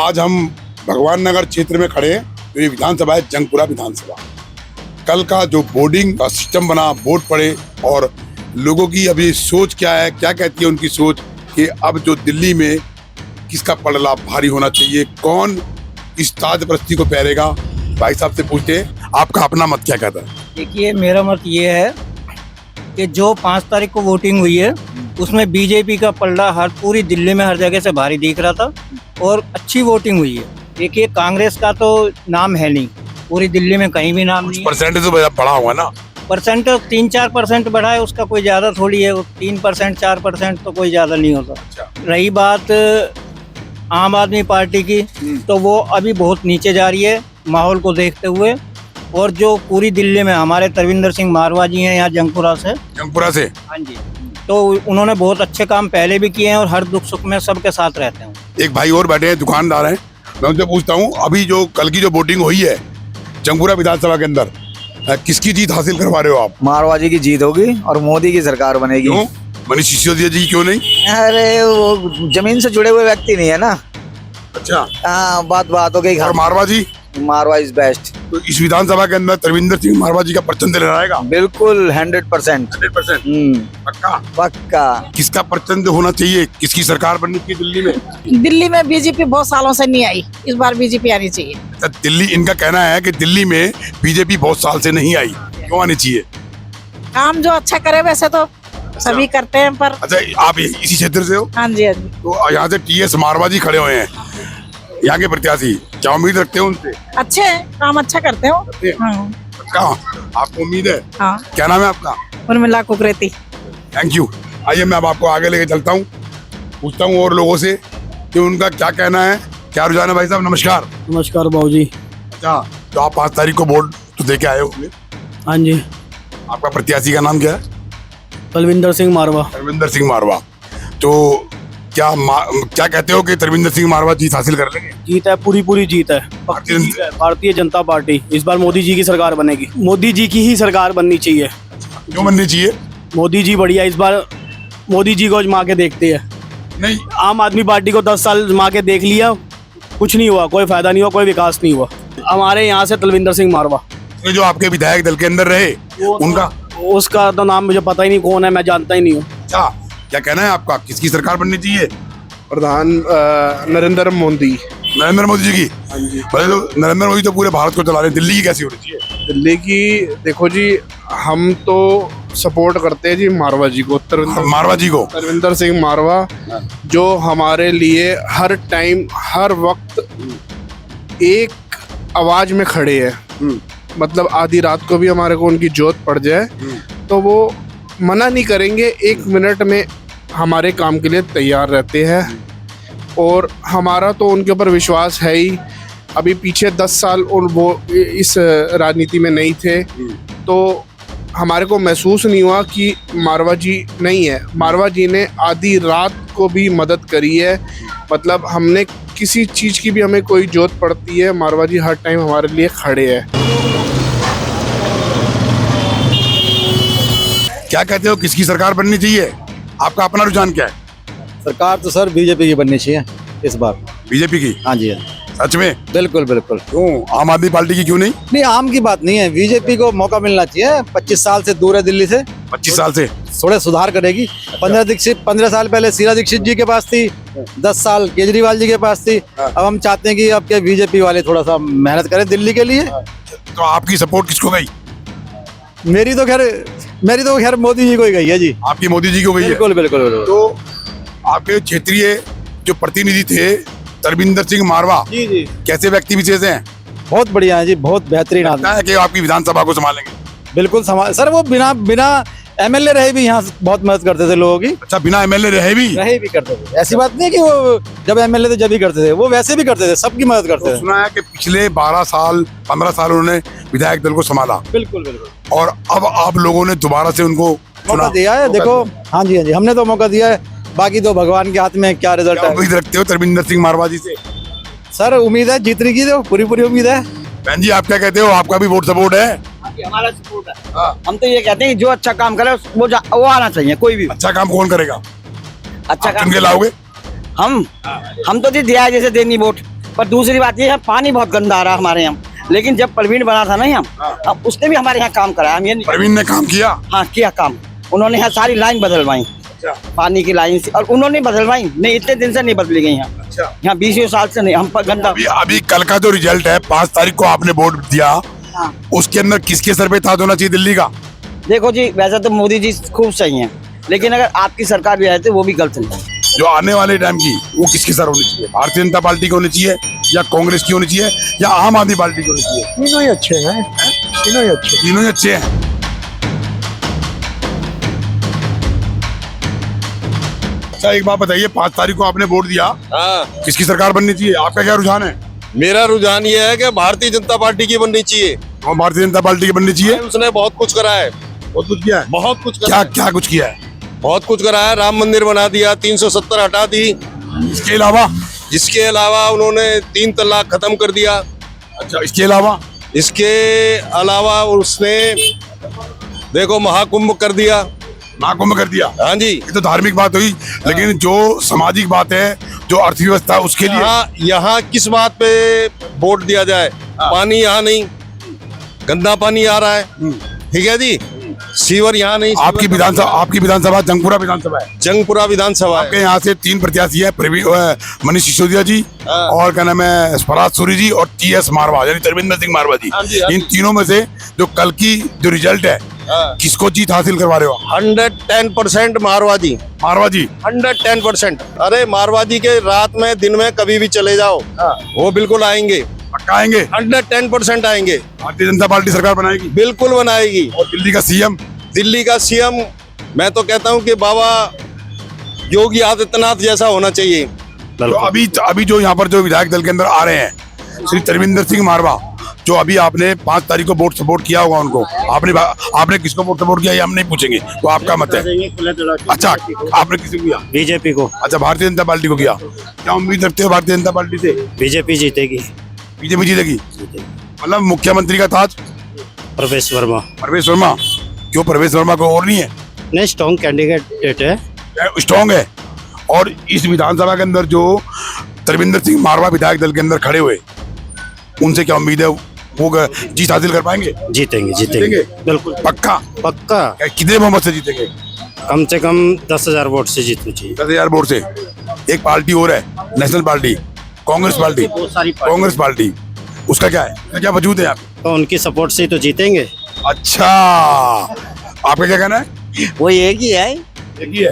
आज हम भगवान नगर क्षेत्र में खड़े हैं। तो ये विधानसभा है जंगपुरा विधानसभा। कल का जो बोर्डिंग का सिस्टम बना, वोट पड़े और लोगों की अभी सोच क्या है, क्या कहती है उनकी सोच कि अब जो दिल्ली में किसका पलड़ा भारी होना चाहिए, कौन इस ताज परस्ती को पहरेगा। भाई साहब से पूछते हैं, आपका अपना मत क्या कहता है? देखिए, मेरा मत ये है कि जो 5 तारीख को वोटिंग हुई है उसमें बीजेपी का पलड़ा हर पूरी दिल्ली में हर जगह से भारी दिख रहा था और अच्छी वोटिंग हुई है। देखिए, कांग्रेस का तो नाम है नहीं, पूरी दिल्ली में कहीं भी नाम नहीं है। परसेंटेज तो बढ़ा हुआ ना, परसेंट 3-4% बढ़ा है, उसका कोई ज़्यादा थोड़ी है। 3% 4% तो कोई ज़्यादा नहीं होता। अच्छा। रही बात आम आदमी पार्टी की, तो वो अभी बहुत नीचे जा रही है माहौल को देखते हुए। और जो पूरी दिल्ली में हमारे तरविंदर सिंह मारवा जी हैं यहाँ जंगपुरा से। हाँ जी, तो उन्होंने बहुत अच्छे काम पहले भी किए हैं और हर दुख सुख में सबके साथ रहते हैं। एक भाई और बैठे हैं, दुकानदार हैं, मैं उनसे पूछता हूँ, अभी जो कल की जो वोटिंग हुई है जंगपुरा विधानसभा के अंदर, किसकी जीत हासिल करवा रहे हो आप? मारवा जी की जीत होगी और मोदी की सरकार बनेगी। क्यों? मनीष सिसोदिया जी क्यों नहीं? अरे वो जमीन से जुड़े हुए व्यक्ति नहीं है ना। अच्छा। हाँ, बात हो गई। और मारवा जी? मारवा इज बेस्ट। तो इस विधानसभा के अंदर तरविंदर सिंह मारवा जी का परचम लहराएगा? बिल्कुल 100%। 100% पक्का? पक्का। किसका परचम होना चाहिए, किसकी सरकार बननी चाहिए दिल्ली में? दिल्ली में बीजेपी बहुत सालों से नहीं आई, इस बार बीजेपी आनी चाहिए। दिल्ली, इनका कहना है कि दिल्ली में बीजेपी बहुत साल से नहीं आई, क्यों आनी चाहिए? काम जो अच्छा करे वैसे तो सभी करते हैं, पर अच्छा, आप इसी क्षेत्र से हो? हाँ जी, हाँ जी। तो यहाँ से टीएस मारवा जी खड़े हुए हैं, यहाँ के प्रत्याशी, क्या उम्मीद रखते हो उनसे? अच्छे हैं, काम अच्छा करते हो। हाँ। क्या आपको उम्मीद है? हाँ। क्या नाम है आपका? उर्मिला कुकरेती। Thank you. आइए मैं अब आपको आगे लेके चलता हूँ, पूछता हूँ और लोगों से कि उनका क्या कहना है, क्या रुझान है। भाई साहब नमस्कार। नमस्कार बाबू जी। अच्छा, तो आप 5 तारीख को वोट तो दे के आए हो? हाँ जी। आपका प्रत्याशी का नाम क्या है? तरविंदर सिंह मारवा। तरविंदर सिंह मारवा। तो क्या कहते हो कि तरविंदर सिंह मारवा जीत हासिल कर लेंगे? जीत है, पूरी जीत है, पक्की जीत है। भारतीय जनता पार्टी इस बार मोदी जी की सरकार बनेगी। मोदी जी की ही सरकार बननी चाहिए। क्यों बननी चाहिए? मोदी जी बढ़िया, इस बार मोदी जी को आजमा के देखते हैं। नहीं, आम आदमी पार्टी को 10 साल आजमा के देख लिया, कुछ नहीं हुआ, कोई फायदा नहीं हुआ, कोई विकास नहीं हुआ। हमारे यहाँ से तरविंदर सिंह मारवा, ये जो आपके विधायक दल के अंदर रहे, उनका उसका तो नाम मुझे पता ही नहीं कौन है, मैं जानता ही नहीं हूँ। अच्छा, क्या कहना है आपका, किसकी सरकार बननी चाहिए? प्रधान नरेंद्र मोदी। नरेंद्र मोदी जी की? हाँ जी। तो नरेंद्र मोदी तो पूरे भारत को चला रहे हैं, दिल्ली की कैसी होनी चाहिए? दिल्ली की देखो जी, हम तो सपोर्ट करते हैं जी मारवा जी को, मारवा जी को, तरविंदर सिंह मारवा, जो हमारे लिए हर टाइम हर वक्त एक आवाज में खड़े हैं। मतलब आधी रात को भी हमारे को उनकी जोत पड़ जाए तो वो मना नहीं करेंगे, 1 मिनट में हमारे काम के लिए तैयार रहते हैं। और हमारा तो उनके ऊपर विश्वास है ही। अभी पीछे 10 साल वो इस राजनीति में नहीं थे, तो हमारे को महसूस नहीं हुआ कि मारवा जी नहीं है। मारवा जी ने आधी रात को भी मदद करी है। मतलब हमने किसी चीज़ की भी हमें कोई जोत पड़ती है, मारवा जी हर टाइम हमारे लिए खड़े हैं। क्या कहते हो, किसकी सरकार बननी चाहिए? आपका अपना रुझान क्या है? सरकार तो सर बीजेपी की बननी चाहिए इस बार। बीजेपी की? हाँ जी, सच में? बिल्कुल बिल्कुल। क्यों आम आदमी पार्टी की क्यों नहीं? नहीं, आम की बात नहीं है, बीजेपी को मौका मिलना चाहिए। 25 साल से दूर है दिल्ली से, 25 साल से थोड़े सुधार करेगी। 15 साल पहले शीला दीक्षित जी के पास थी, 10 साल केजरीवाल जी के पास थी। अब हम चाहते हैं कि अब के बीजेपी वाले थोड़ा सा मेहनत करें दिल्ली के लिए। तो आपकी सपोर्ट किसको गई? मेरी तो खैर मोदी जी को ही गई है जी। आपकी मोदी जी को गई है? बिल्कुल बिल्कुल। तो आपके क्षेत्रीय जो प्रतिनिधि थे तरविंदर सिंह मारवा जी, कैसे व्यक्ति विशेष हैं? बहुत बढ़िया है जी, बहुत बेहतरीन आदमी है कि आपकी विधानसभा को संभालेंगे? बिल्कुल सर, वो बिना एमएलए रहे भी यहाँ बहुत मदद करते थे लोगों की। अच्छा, बिना एमएलए रहे भी करते थे। ऐसी बात नहीं है कि वो जब एमएलए थे जब भी करते थे, वो वैसे भी करते थे, सबकी मदद करते थे। सुना है कि पिछले 12 साल 15 साल उन्होंने विधायक दल को संभाला। बिल्कुल। और अब आप लोगों ने दोबारा से उनको मौका दिया है। देखो, हाँ जी, हमने तो मौका दिया है, बाकी तो भगवान के हाथ में क्या रिजल्ट है। उम्मीद रखते हो तरविंदर सिंह मारवा जी से? सर उम्मीद है जीतने की, तो पूरी उम्मीद है। बहन जी, आप क्या कहते हो, आपका भी वोट सपोर्ट है? हमारा सपोर्ट है। हम तो ये कहते हैं कि जो अच्छा काम करे वो आना चाहिए, कोई भी। अच्छा काम कौन करेगा? अच्छा काम चुन के लाओगे? हम तो दिया है जैसे देनी वोट। पर दूसरी बात ये है पानी बहुत गंदा आ रहा है हमारे यहाँ। लेकिन जब प्रवीण बना था ना यहाँ, अब उसने भी हमारे यहाँ काम कराया। हम ये प्रवीण ने काम किया। हाँ किया काम, उन्होंने यहाँ सारी लाइन बदलवाई, पानी की लाइन से, और उन्होंने बदलवाई नहीं, इतने दिन से नहीं बदली गई यहाँ। यहाँ 20 साल से नहीं, हम पर गंदा। अभी कल का जो रिजल्ट है 5 तारीख को आपने वोट दिया, उसके अंदर किसके सर पे ताज होना चाहिए दिल्ली का? देखो जी, वैसे तो मोदी जी खूब सही हैं, लेकिन अगर आपकी सरकार भी आए तो वो भी गलत नहीं है। जो आने वाले टाइम की वो किसके सर होनी चाहिए? भारतीय जनता पार्टी की होनी चाहिए, या कांग्रेस की होनी चाहिए, या आम आदमी पार्टी की होनी चाहिए? तीनों ही अच्छे हैं, तीनों ही अच्छे। तीनों ही अच्छे हैं। अच्छा एक बात बताइए, 5 तारीख को आपने वोट दिया, हाँ, किसकी सरकार बननी चाहिए? आपका क्या रुझान है? मेरा रुझान ये है कि भारतीय जनता पार्टी की बननी चाहिए। तो भारतीय जनता पार्टी की बननी चाहिए। उसने बहुत कुछ करा है, बहुत कुछ किया है। बहुत कुछ करा क्या है। क्या कुछ किया है? बहुत कुछ करा है। राम मंदिर बना दिया, 370 हटा दी। इसके अलावा? इसके अलावा उन्होंने 3 तलाक खत्म कर दिया। अच्छा, इसके अलावा? इसके अलावा उसने देखो महाकुंभ कर दिया। महाकुंभ कर दिया। हाँ जी, ये तो धार्मिक बात हुई, लेकिन जो सामाजिक बात है, जो अर्थव्यवस्था, उसके लिए यहाँ किस बात पे वोट दिया जाए? पानी यहाँ नहीं, गंदा पानी आ रहा है, ठीक है जी। सीवर यहाँ नहीं। आपकी विधानसभा जंगपुरा विधानसभा है। जंगपुरा विधानसभा आपके यहाँ से 3 प्रत्याशी है, मनीष सिसोदिया जी, और क्या नाम है, स्वराज सूरी जी, और TS मारवा यानी तरविंदर सिंह मारवा जी। इन तीनों में से जो कल की जो रिजल्ट है, किसको जीत हासिल करवा रहे हो? 110% मारवादी। मारवादी 110%। अरे मारवादी के रात में दिन में कभी भी चले जाओ, वो बिल्कुल आएंगे, पक्का आएंगे। 110% आएंगे। भारतीय जनता पार्टी सरकार बनाएगी, बिल्कुल बनाएगी। और दिल्ली का सीएम? दिल्ली का सीएम मैं तो कहता हूँ कि बाबा योगी आदित्यनाथ जैसा होना चाहिए। तो अभी जो यहाँ पर जो विधायक दल के अंदर आ रहे हैं, श्री तरविंदर सिंह मारवा, जो अभी आपने 5 तारीख को वोट सपोर्ट किया होगा उनको, आपने किसको वोट सपोर्ट किया ये हम नहीं पूछेंगे, तो आपका मत है। अच्छा, आपने किसी को किया? बीजेपी को। अच्छा, भारतीय जनता पार्टी को किया। क्या उम्मीद रखते हो भारतीय जनता पार्टी से? बीजेपी जीतेगी। बीजेपी जीतेगी? मतलब मुख्यमंत्री का ताज प्रवेश वर्मा। प्रवेश वर्मा? क्यों प्रवेश वर्मा को और नहीं है? नहीं, स्ट्रॉन्ग कैंडिडेट है, स्ट्रॉन्ग है। और इस विधानसभा के अंदर जो तरविंदर सिंह मारवा विधायक दल के अंदर खड़े हुए, उनसे क्या उम्मीद है, वो जीत हासिल कर पाएंगे? जीतेंगे बिल्कुल, पक्का। कितने बहुमत से जीतेंगे? कम से कम 10,000 वोट से जीतनी चाहिए। 10,000 वोट से। एक पार्टी और है, national party, Congress party. Congress party, उसका क्या है, क्या वजूद है आप? तो उनकी सपोर्ट से तो जीतेंगे। अच्छा, आपका क्या कहना है? वो एक ही है। एक ही है।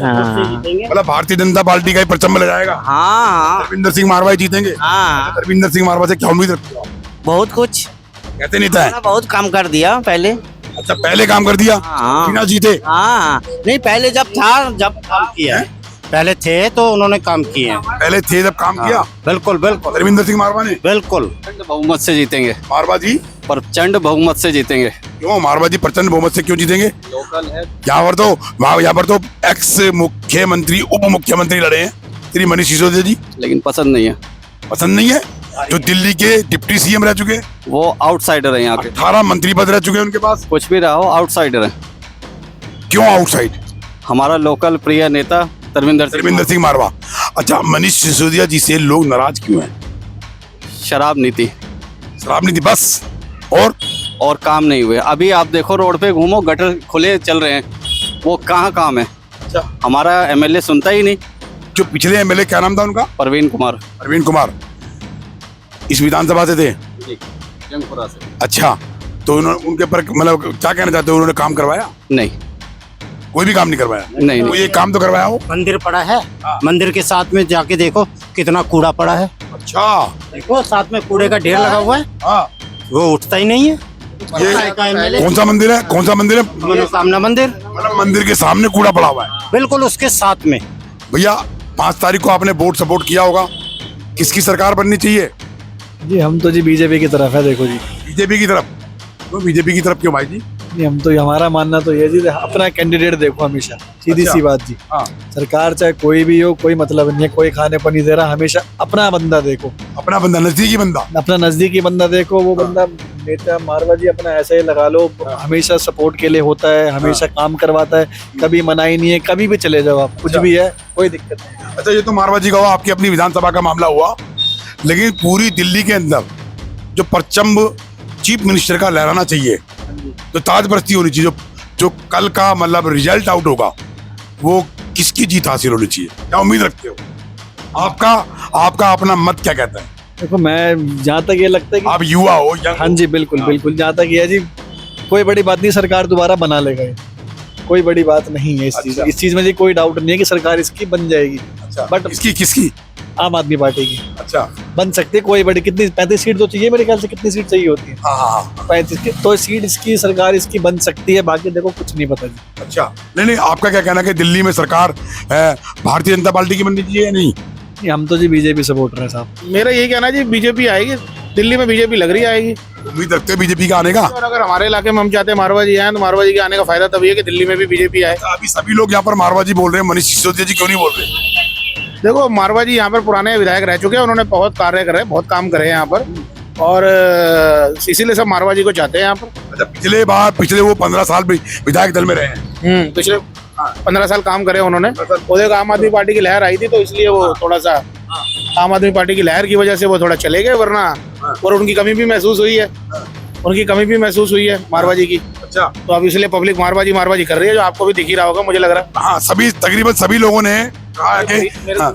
मतलब भारतीय जनता पार्टी का ही परचम ले जाएगा। हाँ, तरविंदर सिंह मारवा ही जीतेंगे। हाँ, तरविंदर सिंह मारवा से क्या उम्मीद रखते हो? बहुत कुछ कहते नहीं था। बहुत काम कर दिया पहले। अच्छा, पहले काम कर दिया, हाँ। बिना जीते? हाँ, नहीं पहले जब काम किया है, पहले थे तो उन्होंने काम किए हैं। पहले थे जब काम किया। बिल्कुल तरविंदर सिंह मारवा ने। बिल्कुल बहुमत से जीतेंगे। मारवा जी प्रचंड बहुमत से जीतेंगे। क्यों मारवा जी प्रचंड बहुमत से क्यों जीतेंगे? लोकल है। यहाँ पर तो एक्स मुख्यमंत्री, उप मुख्यमंत्री लड़े हैं, श्री मनीष सिसोदिया जी। लेकिन पसंद नहीं है। पसंद नहीं है? जो दिल्ली के डिप्टी सीएम रह चुके, वो आउटसाइडर है यहाँ के। 18 मंत्री पद रह चुके हैं उनके पास। कुछ भी रहा हो, आउटसाइडर है। क्यों आउटसाइड? हमारा लोकल प्रिय नेता तरविंदर सिंह मारवा। अच्छा, मनीष सिसोदिया जी से लोग नाराज क्यों हैं? शराब नीति। शराब नीति बस? और काम नहीं हुए। अभी आप देखो, रोड पे घूमो, गटर खुले चल रहे हैं, वो कहाँ काम है? अच्छा, हमारा MLA सुनता ही नहीं। जो पिछले MLA क्या नाम था उनका? प्रवीण कुमार। प्रवीण कुमार इस विधानसभा से थे? जंगपुरा से। अच्छा, तो उनके ऊपर मतलब क्या कहना चाहते हो, उन्होंने काम करवाया? नहीं, कोई भी काम नहीं करवाया? नहीं। कोई एक काम तो करवाया हो? मंदिर पड़ा है, मंदिर के साथ में जाके देखो कितना कूड़ा पड़ा है। अच्छा, देखो साथ में कूड़े का ढेर लगा हुआ है, हाँ। वो उठता ही नहीं है। ये कौन सा मंदिर है? कौन सा मंदिर है? मनोकामना मंदिर। मतलब मंदिर के सामने कूड़ा पड़ा हुआ है? बिल्कुल उसके साथ में। भैया 5 तारीख को आपने वोट सपोर्ट किया होगा, किसकी सरकार बननी चाहिए? जी हम तो जी बीजेपी की तरफ है। देखो जी, बीजेपी की तरफ। तो बीजेपी की तरफ क्यों भाई जी? नहीं, हम तो हमारा मानना तो ये जी, अपना कैंडिडेट देखो हमेशा, सीधी अच्छा। सी बात जी। हाँ। सरकार चाहे कोई भी हो, कोई मतलब नहीं है, कोई खाने पर नहीं दे रहा, हमेशा अपना बंदा देखो, अपना बंदा, नजदीकी बंदा। अपना नजदीकी बंदा देखो। वो बंदा नेता मारवा जी अपना ऐसा ही लगा लो, हमेशा सपोर्ट के लिए होता है, हमेशा काम करवाता है, कभी मनाही नहीं है, कभी भी चले जाओ आप, कुछ भी है, कोई दिक्कत नहीं। अच्छा, ये तो मारवा जी का हुआ, आपकी अपनी विधानसभा का मामला हुआ, लेकिन पूरी दिल्ली के अंदर जो परचम चीफ मिनिस्टर का लहराना चाहिए, तो ताजपरस्ती होनी चाहिए, जो कल का मतलब रिजल्ट आउट होगा वो किसकी जीत हासिल होनी चाहिए, क्या उम्मीद रखते हो? आपका अपना मत क्या कहता है? देखो मैं जहाँ तक ये लगता है कि आप युवा हो, हाँ जी बिल्कुल बिल्कुल, जहाँ तक ये है जी कोई बड़ी बात नहीं, सरकार दोबारा बना लेगा ये, कोई बड़ी बात नहीं है इस चीज में जी कोई डाउट नहीं है कि सरकार इसकी बन जाएगी। अच्छा, बट किसकी? आम आदमी पार्टी की अच्छा, बन सकती है। कोई बड़ी कितनी 35 सीट तो चाहिए मेरे ख्याल से, कितनी सीट चाहिए होती है? हाँ 35 की तो सीट इसकी सरकार इसकी बन सकती है, बाकी देखो कुछ नहीं पता जी। अच्छा, नहीं आपका क्या कहना है कि दिल्ली में सरकार भारतीय जनता पार्टी की बननी चाहिए या नहीं? हम तो जी बीजेपी सपोर्टर हैं साहब। मेरा यही कहना है जी बीजेपी आएगी, दिल्ली में बीजेपी लग रही आएगी। उम्मीद रखते हैं बीजेपी का आने का? और अगर हमारे इलाके में हम चाहते हैं मारवाड़ी आए तो मारवाड़ी के आने का फायदा तभी है कि दिल्ली में भी बीजेपी आए। अभी सभी लोग यहाँ पर मारवाड़ी बोल रहे हैं, मनीष सिसोदिया जी क्यों नहीं बोल रहे? देखो मारवाड़ी यहाँ पर पुराने विधायक रह चुके हैं, उन्होंने बहुत कार्य करे, बहुत काम करे यहाँ पर, और इसीलिए सब मारवाड़ी को चाहते हैं यहाँ पर। अच्छा, पिछले वो 15 साल विधायक दल में रहे हैं। पिछले 15 साल काम करे उन्होंने। उधर आम आदमी पार्टी की लहर आई थी तो इसलिए वो थोड़ा सा आम आदमी पार्टी की लहर की वजह से वो थोड़ा चले गए, वरना और उनकी कमी भी महसूस हुई है, मारवाड़ी की। अच्छा, तो अब इसलिए पब्लिक मारवाड़ी कर रही है, जो आपको भी दिख ही रहा होगा मुझे लग रहा है। हाँ, तकरीबन सभी लोगों ने कहा है कि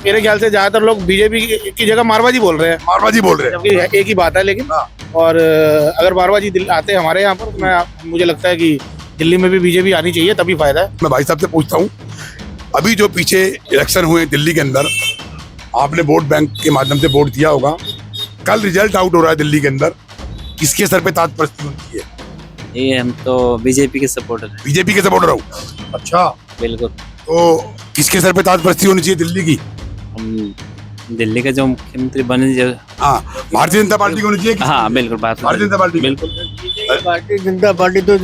मेरे ख्याल से ज्यादातर लोग बीजेपी की जगह मारवाड़ी बोल रहे हैं, जबकि एक ही बात है। लेकिन और अगर मारवाड़ी आते हैं हमारे यहाँ पर, मुझे लगता है कि दिल्ली में भी बीजेपी आनी चाहिए, तभी फायदा है। मैं भाई साहब से पूछता हूँ, अभी जो पीछे इलेक्शन हुए दिल्ली के अंदर, आपने वोट बैंक के माध्यम से वोट दिया होगा, कल रिजल्ट आउट हो रहा है दिल्ली के अंदर, किसके सर पे ताजपरस्ती होती है? ये हम तो बीजेपी के सपोर्टर हैं। बीजेपी के सपोर्टर हूँ। अच्छा, बिल्कुल। तो किसके सर पे ताजपरस्ती होनी चाहिए दिल्ली की? हम दिल्ली का जो मुख्यमंत्री बने जो, हाँ, भारतीय जनता पार्टी की होनी चाहिए। हाँ बिल्कुल, भारतीय जनता पार्टी। बिल्कुल। भारतीय जनता पार्टी तो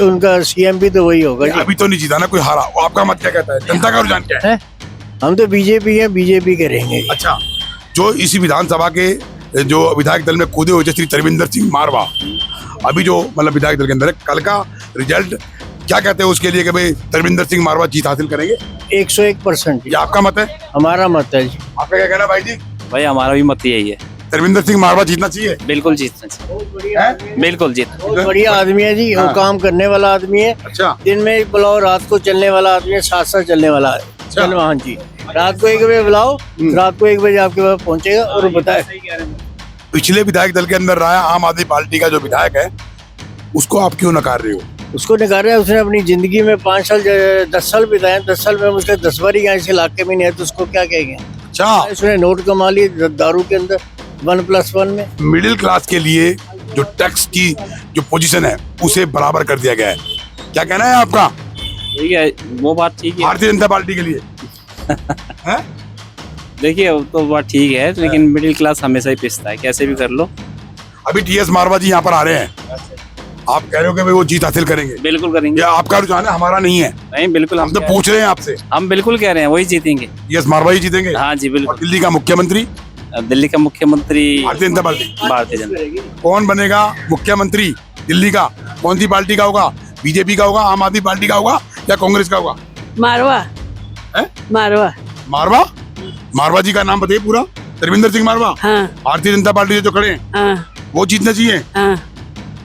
उनका सीएम भी तो वही होगा। अभी तो नहीं जीता ना कोई, हारा। आपका मत क्या कहता है? जनता का रुझान क्या है? हम तो बीजेपी है, बीजेपी करेंगे। अच्छा, जो इसी विधानसभा के जो विधायक दल में कूदे हुए श्री तरविंदर सिंह मारवा, अभी जो मतलब विधायक दल के अंदर है, कल का रिजल्ट क्या कहते हैं उसके लिए कि भाई तरविंदर सिंह मारवा जीत हासिल करेंगे? 101%। ये आपका मत है? हमारा मत है जी। आपका क्या कहना भाई जी? भाई हमारा भी मत यही है, तरविंदर सिंह मारवा जीतना चाहिए। बिल्कुल जीतना चाहिए, बिल्कुल जीत। बहुत बढ़िया आदमी है जी, वो काम करने वाला आदमी है। अच्छा, दिन में एक बुलाओ, रात को चलने वाला आदमी है, साथ चलने वाला है। चलो हाँ जी, रात को 1 बजे बुलाओ, रात को 1 बजे आपके पास पहुंचेगा और बताए। पिछले विधायक दल के अंदर रहा आम आदमी पार्टी का जो विधायक है, उसको आप क्यों नकार रहे हो? उसको निकाल रहे हैं, उसने अपनी जिंदगी में 5 साल 10 साल बिताए, 10 साल में उसका 10 बार ही यहाँ इस इलाके में नहीं है, तो उसको क्या कहेंगे? अच्छा, उसने नोट कमा लिए दारू के अंदर 1+1 में। मिडिल क्लास के लिए जो टैक्स की जो पोजीशन है उसे बराबर कर दिया गया है, क्या कहना है आपका? ठीक है, वो बात ठीक है। भारतीय जनता पार्टी के लिए देखिए वो तो बात ठीक है, लेकिन मिडिल क्लास हमेशा ही पिसता है, कैसे भी कर लो। अभी टीएस मारवा जी यहाँ पर आ रहे हैं, आप कह रहे हो कि भाई वो जीत हासिल करेंगे? बिल्कुल करेंगे। ये आपका रुझान है, हमारा नहीं है। नहीं बिल्कुल, हम तो पूछ रहे हैं आपसे। हम बिल्कुल कह रहे हैं वही जीतेंगे। टीएस मारवा ही जीतेंगे? हाँ जी बिल्कुल। दिल्ली का मुख्यमंत्री? दिल्ली का मुख्यमंत्री भारतीय जनता पार्टी। भारतीय जनता। कौन बनेगा मुख्यमंत्री दिल्ली का? कौन सी पार्टी का होगा? बीजेपी का होगा, आम आदमी पार्टी का होगा या कांग्रेस का होगा? मारवा मारवा। मारवा जी का नाम बताइए पूरा। तरविंदर सिंह मारवा। हाँ। भारतीय जनता पार्टी जो खड़े हैं, हाँ। वो जीतना चाहिए। हाँ।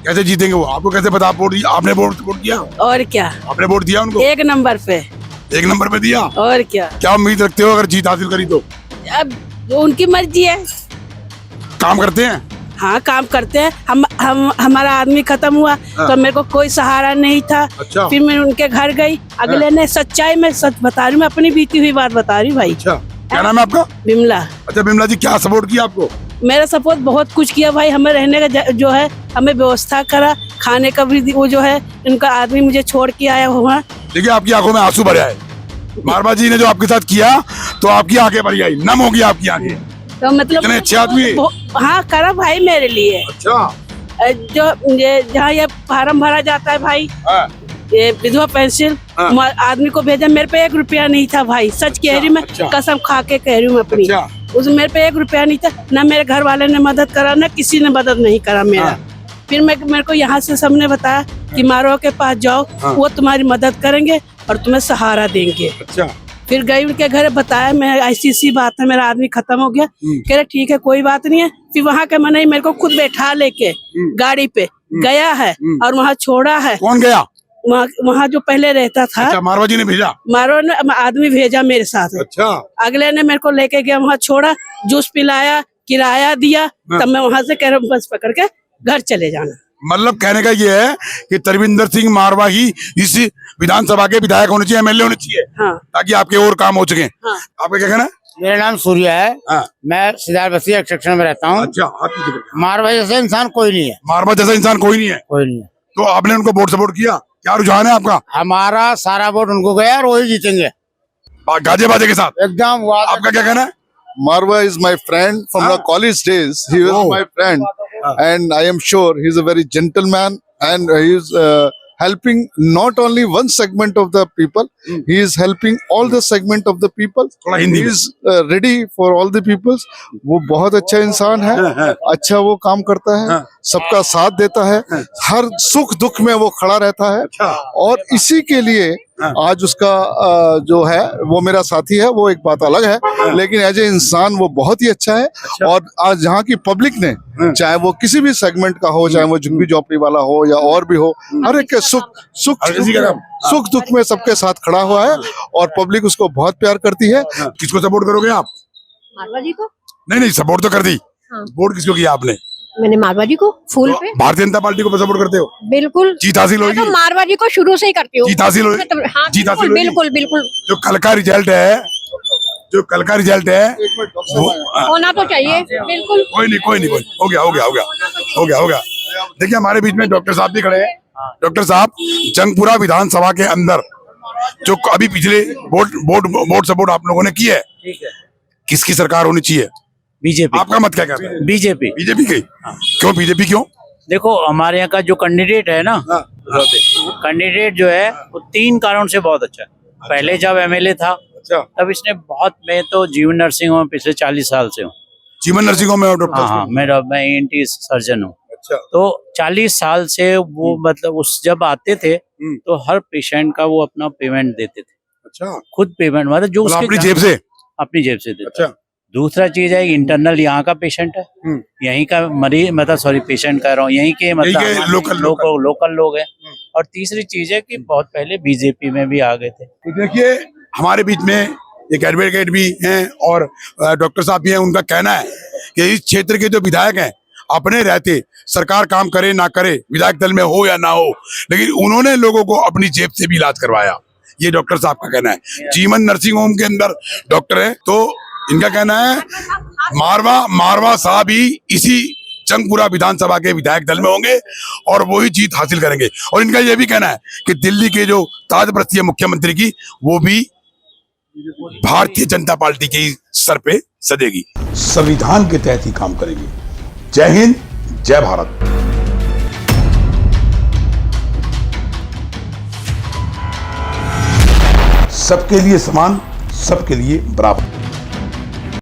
कैसे जीतेंगे वो? आपको कैसे पता? आपने वोट दिया? और क्या, आपने वोट दिया उनको? 1 नंबर पे। 1 नंबर पे दिया? और क्या उम्मीद रखते हो अगर जीत हासिल करी तो? अब उनकी मर्जी है। काम करते हैं? हाँ काम करते हैं। हम हमारा आदमी खत्म हुआ तो मेरे को कोई सहारा नहीं था। अच्छा। फिर मैं उनके घर गई, अगले ने सच्चाई में सच बता रही हूँ, मैं अपनी बीती हुई बात बता रही हूँ भाई। अच्छा, क्या नाम है आपका? बिमला। अच्छा बिमला जी, क्या सपोर्ट किया आपको? मेरा सपोर्ट बहुत कुछ किया भाई, हमें रहने का जो है हमें व्यवस्था करा, खाने का भी वो जो है इनका आदमी मुझे छोड़ के आया हुआ। देखिए आपकी आंखों में आंसू भरे आए, मारवा जी ने जो आपके साथ किया तो आपकी आंखें भरी आई, नम हो गई आपकी आंखें। तो मतलब इतने अच्छे आदमी। हाँ करा भाई मेरे लिए। अच्छा, जो जहाँ ये फार्म भरा जाता है भाई, ये विधवा पेंशन आदमी को भेजा, मेरे पे 1 रुपया नहीं था भाई, सच कह रही मैं, कसम खा के कह रही हूँ अपनी। उस मेरे पे 1 रुपया नहीं था, ना मेरे घर वाले ने मदद करा, ना किसी ने मदद नहीं करा मेरा। फिर मेरे को यहाँ से सबने बताया कि मारवा के पास जाओ, वो तुम्हारी मदद करेंगे और तुम्हें सहारा देंगे। अच्छा। फिर गई उनके घर, बताया मैं ऐसी बात है, मेरा आदमी खत्म हो गया। कह रहे ठीक है कोई बात नहीं है। फिर वहाँ के मैंने मेरे को खुद बैठा लेके गाड़ी पे गया है और वहाँ छोड़ा है। कौन गया? वहाँ जो पहले रहता था। अच्छा, मारवा जी ने भेजा? मारवा ने आदमी भेजा मेरे साथ। अच्छा। अगले ने मेरे को लेके गया, वहाँ छोड़ा, जूस पिलाया, किराया दिया, तब मैं वहाँ से कह रहा हूँ बस पकड़ के घर चले जाना। मतलब कहने का ये है कि तरविंदर सिंह मारवा ही इस विधानसभा के विधायक होने चाहिए, एमएलए होने चाहिए। हाँ। ताकि आपके और काम हो सके। हाँ। आपका क्या कहना है? मेरा नाम सूर्या है। हाँ। मैं सिद्धार्थ बस्ती एक सेक्शन में रहता हूँ। अच्छा, आप मारवा जैसा इंसान कोई नहीं है। मारवा जैसा इंसान कोई नहीं है? कोई नहीं है। तो आपने उनको वोट सपोर्ट किया? क्या रुझान है आपका? हमारा सारा वोट उनको गया और वही जीतेंगे गाजे बाजे के साथ एकदम। आपका क्या कहना है? Marwa is my friend from the college days. He was my friend, and I am sure he's a very gentleman, and he is helping not only one segment of the people, he is helping all the segment of the people. He is ready for all the peoples. वो बहुत अच्छा इंसान है, अच्छा वो काम करता है, सबका साथ देता है, हर सुख दुख में वो खड़ा रहता है, और इसी के लिए आज उसका जो है वो मेरा साथी है, वो एक बात अलग है, लेकिन एज ए इंसान वो बहुत ही अच्छा है। और आज जहाँ की पब्लिक ने, चाहे वो किसी भी सेगमेंट का हो, चाहे वो झुग्गी झोपड़ी वाला हो या और भी हो, हर एक के सुख दुख में सबके साथ खड़ा हुआ है, और पब्लिक उसको बहुत प्यार करती है। किसको सपोर्ट करोगे आप? मारवा जी को। नहीं, सपोर्ट तो कर दी। वोट किसको किया आपने? मैंने मारवा जी को फूल पे। भारतीय जनता पार्टी को सपोर्ट करते हो? बिल्कुल। जीत हासिल होगी? तो मारवा जी को शुरू से ही करती हूँ। जीत हासिल होगी? हाँ, जीत हासिल होगी? बिल्कुल बिल्कुल। जो कल का रिजल्ट है वो होना तो चाहिए। बिल्कुल। कोई नहीं, हो गया। देखिए हमारे बीच में डॉक्टर साहब भी खड़े हैं। डॉक्टर साहब, जंगपुरा विधानसभा के अंदर जो अभी पिछले वोट सपोर्ट आप लोगों ने की है, किसकी सरकार होनी चाहिए? बीजेपी। आपका मत क्या कहता है? बीजेपी। बीजेपी की? क्यों बीजेपी क्यों? देखो हमारे यहाँ का जो कैंडिडेट है ना, कैंडिडेट जो है वो 3 कारण से बहुत अच्छा है। पहले जब एमएलए था तब इसने बहुत, मैं तो जीवन नर्सिंग होम पिछले 40 साल से हूँ। जीवन नर्सिंग होम में डॉक्टर? हाँ, मैं ENT सर्जन हूँ। अच्छा। तो 40 साल से वो मतलब उस जब आते थे तो हर पेशेंट का वो अपना पेमेंट देते थे। अच्छा। खुद पेमेंट, मतलब जो उसके अपनी जेब से? अपनी जेब से देते। अच्छा। दूसरा चीज है इंटरनल, यहाँ का पेशेंट है, यहीं का मरीज, मतलब सॉरी पेशेंट कह रहा हूँ, यहीं के मतलब लोकल लोग हैं। और तीसरी चीज है कि बहुत पहले बीजेपी में भी आ गए थे। तो देखिए हमारे बीच में एक एडवोकेट भी हैं और डॉक्टर साहब भी हैं। उनका कहना है कि इस क्षेत्र के जो विधायक हैं, अपने रहते सरकार काम करे ना करे, विधायक दल में हो या ना हो, लेकिन उन्होंने लोगों को अपनी जेब से भी इलाज करवाया। ये डॉक्टर साहब का कहना है। जीवन नर्सिंग होम के अंदर डॉक्टर है, तो इनका कहना है मारवा साहब ही इसी जंगपुरा विधानसभा के विधायक दल में होंगे और वो ही जीत हासिल करेंगे। और इनका यह भी कहना है कि दिल्ली के जो ताजप्रस्ती है मुख्यमंत्री की, वो भी भारतीय जनता पार्टी के सर पे सदेगी। संविधान के तहत ही काम करेंगे। जय हिंद, जय भारत। सबके लिए समान, सबके लिए बराबर।